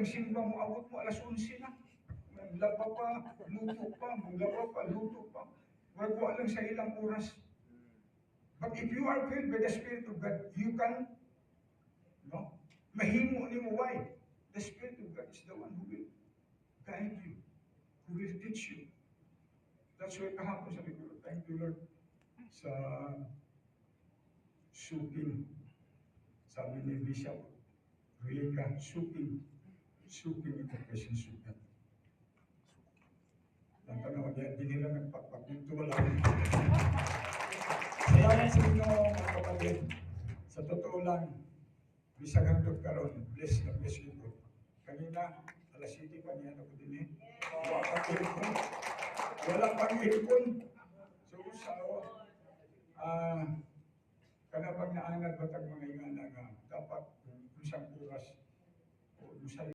simba mo, abot mo alas 11 na. Maglaba pa, luto pa, maglaba pa, luto pa. Wala lang sa ilang oras. But if you are filled by the Spirit of God, you can, no? Mahimo ni mo, why? The Spirit of God is the one who will guide you, who will teach you. That's why kahapon sabi ko, thank you Lord, sa suking. Sabi ni Bishop Ruica, suking ito kasi suking. Ang tanong, di nila nagpakpak, dito wala. Salamat sa inyo, mga kapatid. Sa totoo lang, bisag hanggang karon, bless you po. Kanina, alas 7 pa niya ako din eh. Wala pang aircon. So, kanabang naanad batag mga ingana nga, dapat kung isang oras, o